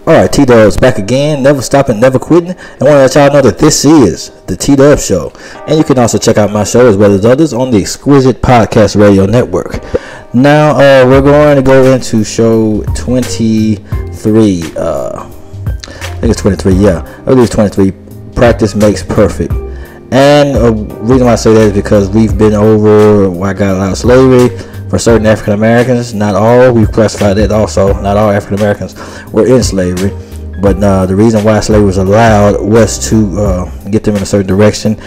Alright, T-Dubs back again, never stopping, never quitting. I want to let y'all know that this is the T-Dub Show. And you can also check out my show as well as others on the Exquisite Podcast Radio Network. Now, we're going to go into show 23. I think it's 23, yeah. I believe it's 23. Practice makes perfect. And the reason why I say that is because we've been over why God allowed slavery for certain African Americans. Not all. We've classified that also. Not all African Americans were in slavery. But the reason why slavery was allowed was to get them in a certain direction.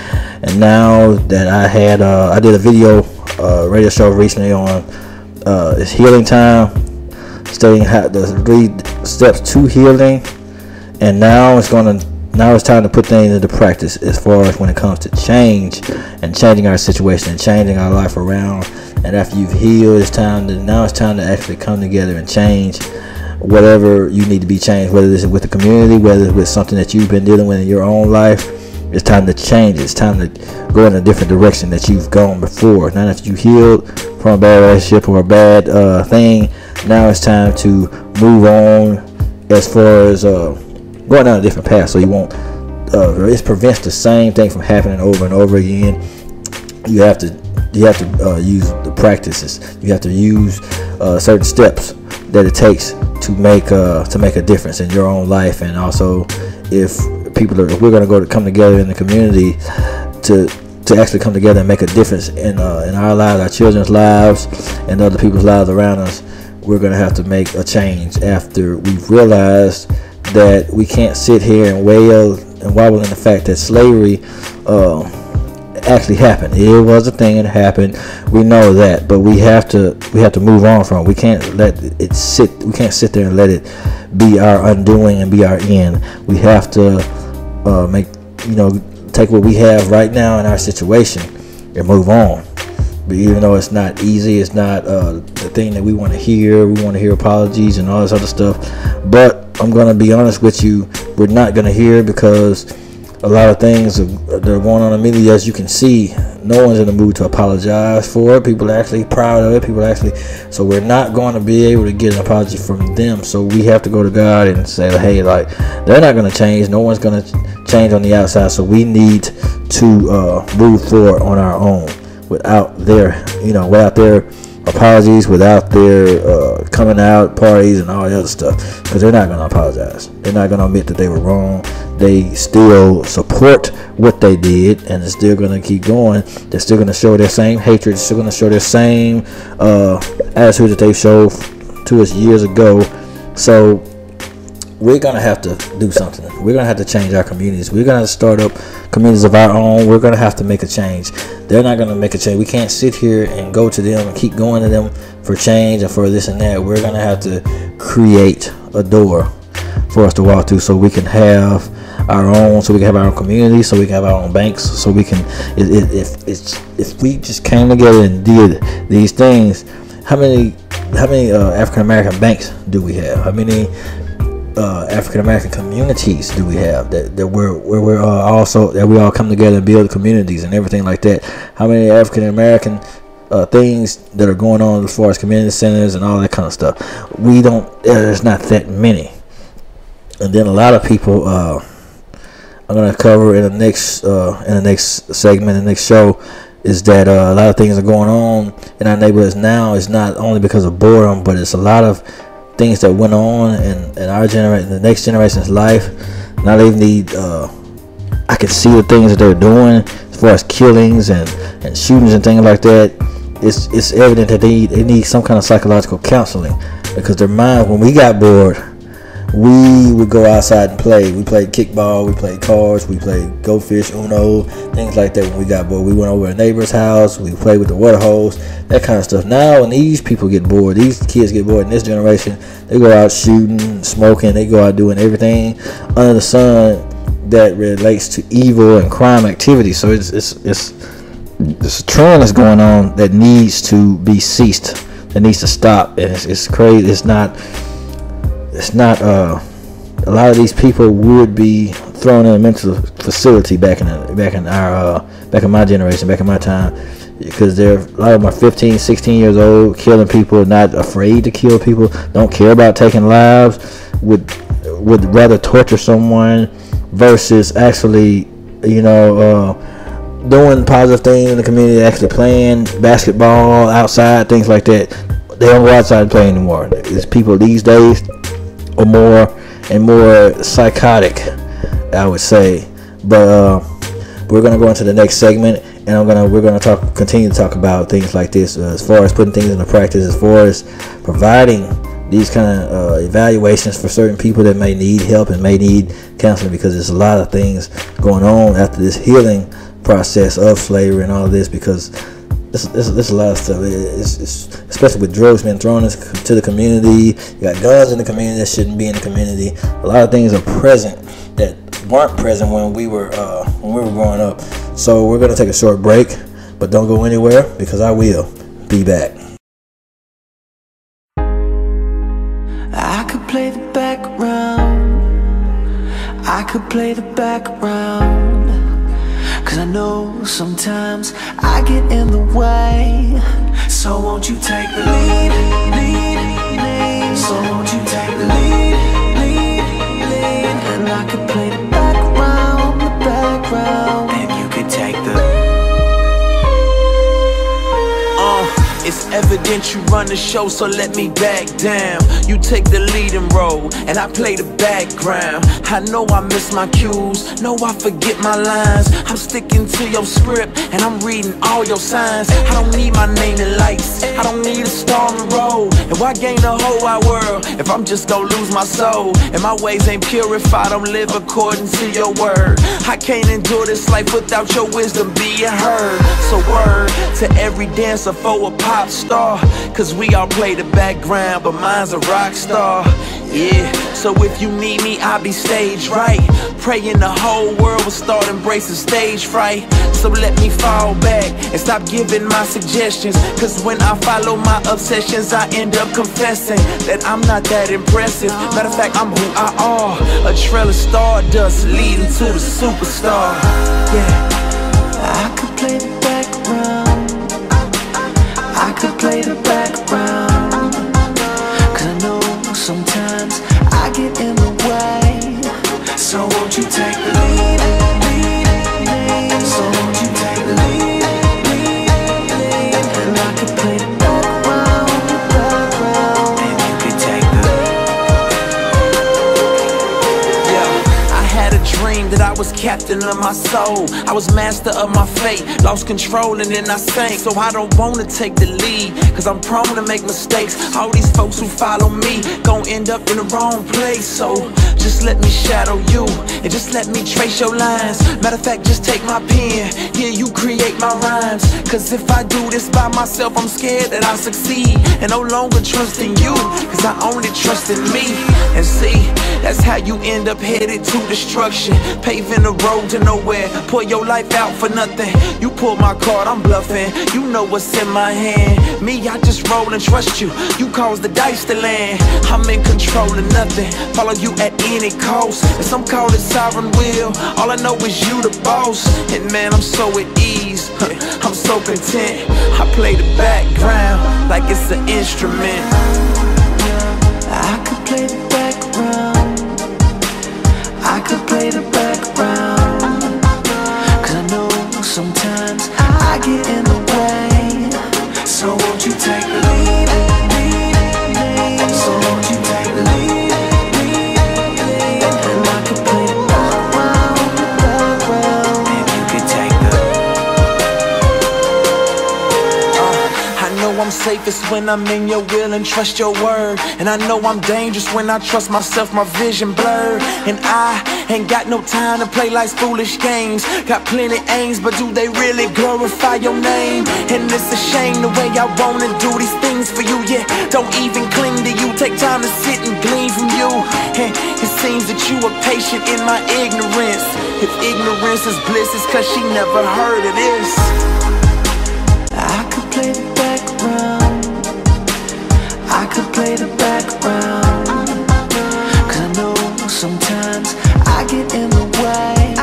And now that I did a video radio show recently on it's healing time, studying how the 3 steps to healing. And now it's time to put things into practice as far as when it comes to change and changing our situation and changing our life around. And after you've healed, it's time to actually come together and change whatever you need to be changed, whether it's with the community, whether it's with something that you've been dealing with in your own life. It's time to change. It's time to go in a different direction that you've gone before. Now that you healed from a bad relationship or a bad thing, now it's time to move on as far as going down a different path, so you won't. It prevents the same thing from happening over and over again. You have to use the practices. You have to use certain steps that it takes to make a difference in your own life. And also, if we're going to come together in the community to actually come together and make a difference in our lives, our children's lives, and other people's lives around us, we're going to have to make a change after we've realized that we can't sit here and wail and wobble in the fact that slavery actually happened. It was a thing that happened. We know that, but we have to move on from it. We can't let it sit. We can't sit there and let it be our undoing and be our end. We have to take what we have right now in our situation and move on. But even though it's not easy, it's not the thing that we want to hear. We want to hear apologies and all this other stuff. But I'm going to be honest with you, we're not going to hear, because a lot of things that are going on in the media, as you can see, no one's in the mood to apologize for it. People are actually proud of it. So we're not going to be able to get an apology from them. So we have to go to God and say, hey, like, they're not going to change. No one's going to change on the outside. So we need to move forward on our own without their apologies, without their coming out parties and all the other stuff, because they're not going to apologize. They're not going to admit that they were wrong. They still support what they did, and they're still going to keep going. They're still going to show their same hatred. They're still going to show their same attitude that they showed to us years ago. So we're going to have to do something. We're going to have to change our communities. We're going to have to start up communities of our own. We're going to have to make a change. They're not going to make a change. We can't sit here and go to them and keep going to them for change and for this and that. We're going to have to create a door for us to walk through, so we can have our own, so we can have our own community, so we can have our own banks, so we can, if we just came together and did these things, how many African American banks do we have? How many African American communities do we have that we're also, that we all come together and build communities and everything like that? How many African American things that are going on as far as community centers and all that kind of stuff? There's not that many. And then a lot of people I'm going to cover in the next segment, the next show, is that a lot of things are going on in our neighborhoods now. It's not only because of boredom, but it's a lot of things that went on in our generation, the next generation's life. Not even I can see the things that they're doing as far as killings and shootings and things like that. It's evident that they need some kind of psychological counseling, because their mind, when we got bored, we would go outside and play. We played kickball, we played cards, we played Go Fish, Uno, things like that. When we got bored, we went over to a neighbor's house, we played with the water hose, that kind of stuff. Now when these people get bored, these kids get bored in this generation, they go out shooting, smoking, they go out doing everything under the sun that relates to evil and crime activity. So it's a trend that's going on that needs to be ceased, that needs to stop. And it's crazy. It's not a lot of these people would be thrown in a mental facility back in my generation, back in my time, because a lot of them are 15, 16 years old, killing people, not afraid to kill people, don't care about taking lives, would would rather torture someone versus actually, doing positive things in the community, actually playing basketball outside, things like that. They don't go outside and play anymore. It's people these days are more and more psychotic, I would say. But we're gonna go into the next segment, and we're gonna continue to talk about things like this, as far as putting things into practice, as far as providing these kind of evaluations for certain people that may need help and may need counseling, because there's a lot of things going on after this healing process of slavery and all of this, because there's a lot of stuff. It's especially with drugs being thrown into the community. You got guns in the community that shouldn't be in the community. A lot of things are present that weren't present when we were growing up. So we're gonna take a short break, but don't go anywhere, because I will be back. I could play the background. I could play the background. 'Cause I know sometimes I get in the way. So won't you take the lead, lead. So won't you take the lead, lead. And I could play the background, and you could take the It's evident you run the show, so let me back down. You take the leading role, and I play the background. I know I miss my cues, know I forget my lines. I'm sticking to your script, and I'm reading all your signs. I don't need my name in lights, I don't need a star on the road. And why gain the whole wide world if I'm just gonna lose my soul? And my ways ain't pure if I don't live according to your word. I can't endure this life without your wisdom being heard. So word to every dancer for a pop star, 'cause we all play the background, but mine's a rock star. Yeah, so if you need me, I'll be stage right, praying the whole world will start embracing stage fright. So let me fall back and stop giving my suggestions, 'cause when I follow my obsessions, I end up confessing that I'm not that impressive. Matter of fact, I'm who I are, a trail of stardust leading to the superstar. Yeah, I could play the background, I could play the background, 'cause I know sometimes I get in the way. So won't you take the lead, lead. So won't you take the lead, lead. And I could play the background, and you could take the I had a dream that I was captain of my soul, I was master of my fate, lost control and then I sank. So I don't wanna take the lead, 'cause I'm prone to make mistakes. All these folks who follow me gon' end up in the wrong place. So just let me shadow you, and just let me trace your lines. Matter of fact, just take my pen, here you create my rhymes. 'Cause if I do this by myself, I'm scared that I'll succeed, and no longer trust in you, 'cause I only trust in me. And see, that's how you end up headed to destruction, paving the road to nowhere, pour your life out for nothing. You pull my card, I'm bluffing, you know what's in my hand. Me, I just roll and trust you, you cause the dice to land. I'm in control of nothing, follow you at any cost. And some call it sovereign will, all I know is you the boss. And man, I'm so at ease, I'm so content. I play the background like it's an instrument. I could play the background, I could play the background, 'cause I know sometimes I get in the way. So won't you take the lead, lead. So won't you take the lead, lead. And I could play the background, and you could take the I know I'm safest when I'm in your will and trust your word. And I know I'm dangerous when I trust myself, my vision blurred. And I ain't got no time to play life's foolish games. Got plenty aims, but do they really glorify your name? And it's a shame the way I wanna do these things for you. Yeah, don't even cling to you, take time to sit and glean from you. And it seems that you are patient in my ignorance. If ignorance is bliss, it's 'cause she never heard of this. I could play the background, I could play the background, 'cause I know sometimes I get in the way.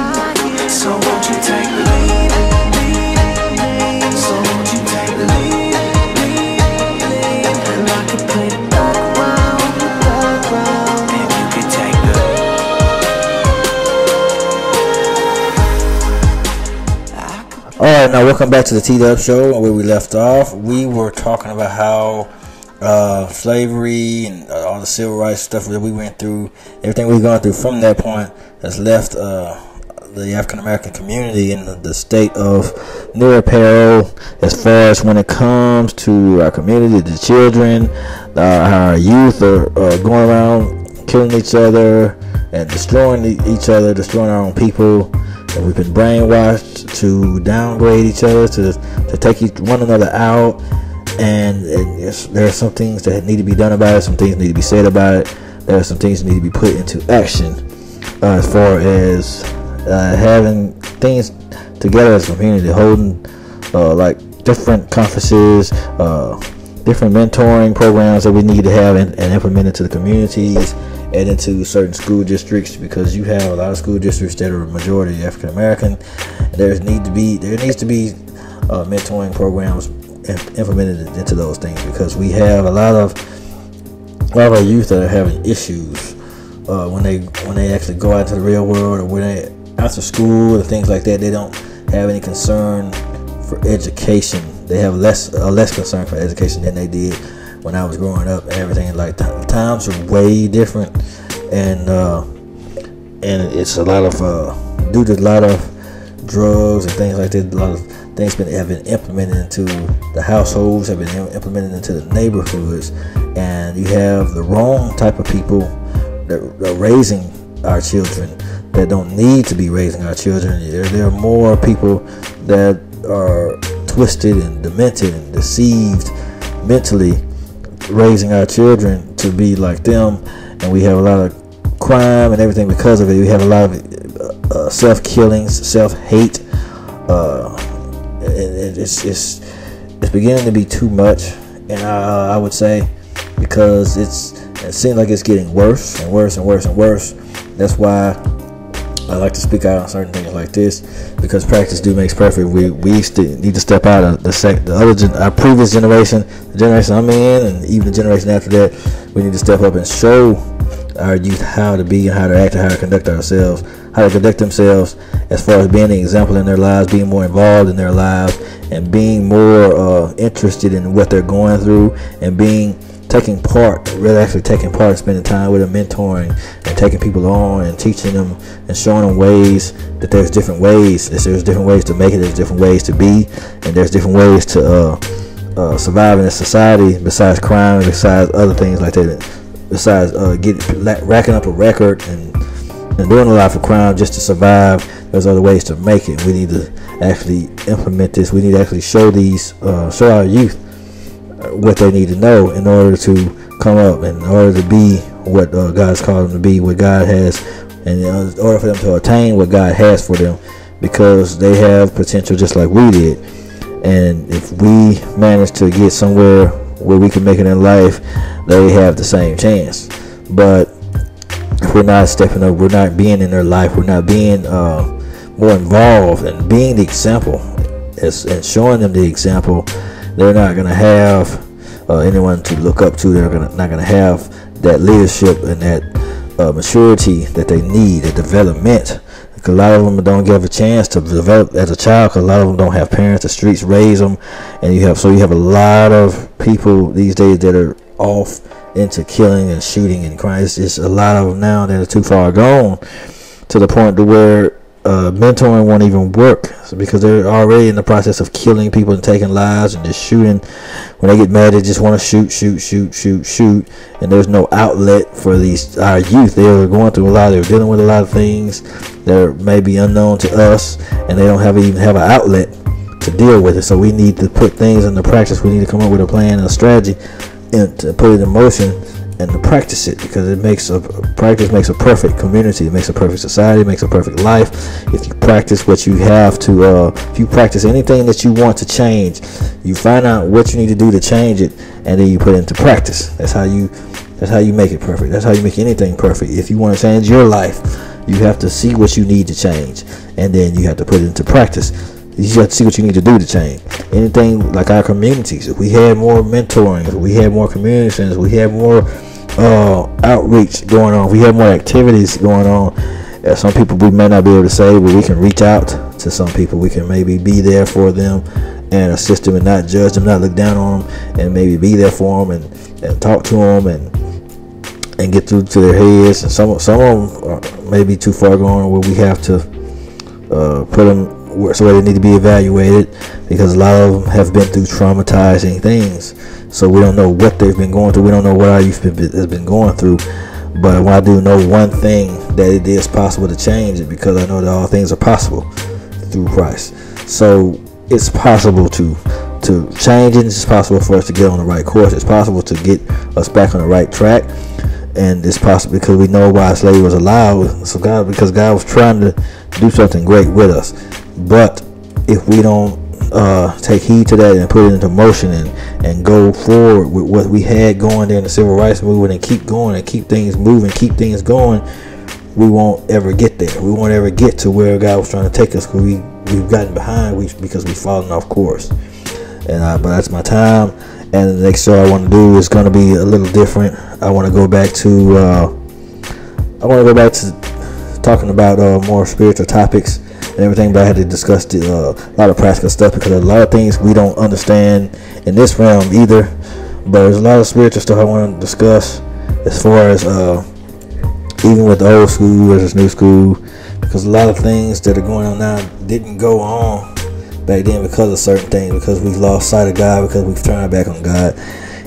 So won't you take the lead, lead. So won't you take the lead, lead. And I could play the background, and you could take the now welcome back to the T-Dub Show. Where we left off, we were talking about how slavery and all the civil rights stuff that we went through, everything we've gone through from that point has left the African American community in the state of near peril as far as when it comes to our community, the children, our youth are going around killing each other and destroying each other, destroying our own people. And we've been brainwashed to downgrade each other, to take one another out. And there are some things that need to be done about it. Some things need to be said about it. There are some things that need to be put into action as far as having things together as a community, holding like different conferences, different mentoring programs that we need to have and implement into the communities and into certain school districts, because you have a lot of school districts that are majority African American. There needs to be mentoring programs implemented into those things, because we have a lot of our youth that are having issues when they actually go out into the real world, or when they after school and things like that. They don't have any concern for education. They have less concern for education than they did when I was growing up and everything. Like times are way different, and it's a lot of due to a lot of drugs and things like that. A lot of things have been implemented into the households, have been implemented into the neighborhoods, and you have the wrong type of people that are raising our children that don't need to be raising our children. There are more people that are twisted and demented and deceived mentally, raising our children to be like them, and we have a lot of crime and everything because of it. We have a lot of self-killings, self-hate. It's beginning to be too much, and I would say, because it seems like it's getting worse and worse and worse and worse. That's why I like to speak out on certain things like this, because practice makes perfect. We need to step out of our previous generation, the generation I'm in, and even the generation after that. We need to step up and show our youth how to be and how to act and how to conduct ourselves, how to conduct themselves as far as being an example in their lives, being more involved in their lives, and being more interested in what they're going through, and taking part, really actually taking part, spending time with them, mentoring and taking people on and teaching them and showing them ways that there's different ways. There's different ways to make it. There's different ways to be, and there's different ways to survive in a society besides crime, and besides other things like that. Besides racking up a record and doing a lot for crime just to survive, there's other ways to make it. We need to actually implement this. We need to actually show our youth what they need to know in order to come up, in order to be what God has called them to be, what God has, and in order for them to attain what God has for them, because they have potential just like we did. And if we manage to get somewhere where we can make it in life, they have the same chance. But if we're not stepping up, we're not being in their life, we're not being more involved and being the example and showing them the example, they're not going to have anyone to look up to. They're not going to have that leadership and that maturity that they need, that development. Because a lot of them don't give a chance to develop as a child, because a lot of them don't have parents. The streets raise them, and you have a lot of people these days that are off into killing and shooting and crime. It's just a lot of them now that are too far gone, to the point to where mentoring won't even work, because they're already in the process of killing people and taking lives and just shooting. When they get mad, they just want to shoot, and there's no outlet for our youth. They're going through a lot. They're dealing with a lot of things that may be unknown to us, and they don't even have an outlet to deal with it. So we need to put things into practice. We need to come up with a plan and a strategy and to put it in motion and to practice it, because practice makes a perfect community. It makes a perfect society. It makes a perfect life. If you practice what you have to, if you practice anything that you want to change, you find out what you need to do to change it, and then you put it into practice. That's how you make it perfect. That's how you make anything perfect. If you want to change your life, you have to see what you need to change, and then you have to put it into practice. You have to see what you need to do to change. Anything like our communities, if we had more mentoring, if we had more community centers, we had more outreach going on, we have more activities going on. Some people we may not be able to say, but we can reach out to some people. We can maybe be there for them and assist them and not judge them, not look down on them, and maybe be there for them and talk to them and get through to their heads. And some of them are maybe too far gone where we have to put them so they need to be evaluated, because a lot of them have been through traumatizing things. So we don't know what they've been going through. We don't know what our youth has been going through. But I do know one thing, that it is possible to change it, because I know that all things are possible through Christ. So it's possible to change it. It's possible for us to get on the right course. It's possible to get us back on the right track. And it's possible because we know why slavery was allowed. So because God was trying to do something great with us. But if we don't take heed to that and put it into motion and go forward with what we had going there in the civil rights movement, and keep going and keep things moving, keep things going, we won't ever get there. We won't ever get to where God was trying to take us, because we've gotten behind because we've fallen off course. And but that's my time. And the next show I want to do is going to be a little different. I want to go back to talking about more spiritual topics and everything, but I had to discuss a lot of practical stuff, because there's a lot of things we don't understand in this realm either. But there's a lot of spiritual stuff I want to discuss, as far as even with the old school versus new school, because a lot of things that are going on now didn't go on back then because of certain things, because we've lost sight of God, because we've turned back on God,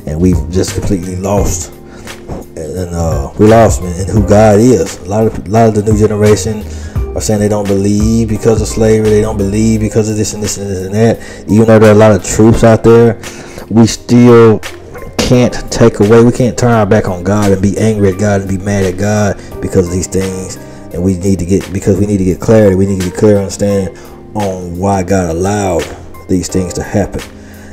and we've just completely lost. And we lost in who God is. A lot of the new generation are saying they don't believe because of slavery. They don't believe because of this and this and this and that. Even though there are a lot of truths out there, we still can't take away. We can't turn our back on God and be angry at God and be mad at God because of these things. And we need to get clarity. We need to get clear understanding on why God allowed these things to happen.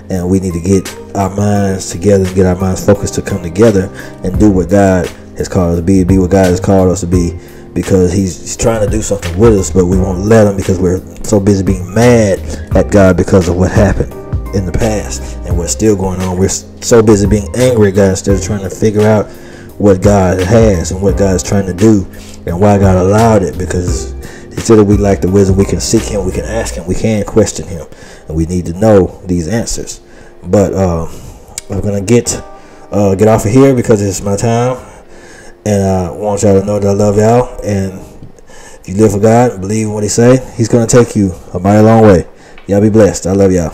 And we need to get our minds together and get our minds focused to come together and do what God has called us to be what God has called us to be, because he's trying to do something with us, but we won't let him, because we're so busy being mad at God because of what happened in the past and what's still going on. We're so busy being angry at God instead of trying to figure out what God has and what God is trying to do and why God allowed it, because instead of we lack the wisdom, we can seek him, we can ask him, we can question him, and we need to know these answers. But I'm gonna get off of here because it's my time, and I want y'all to know that I love y'all. And if you live for God, believe in what he say, he's gonna take you a mighty long way. Y'all be blessed. I love y'all.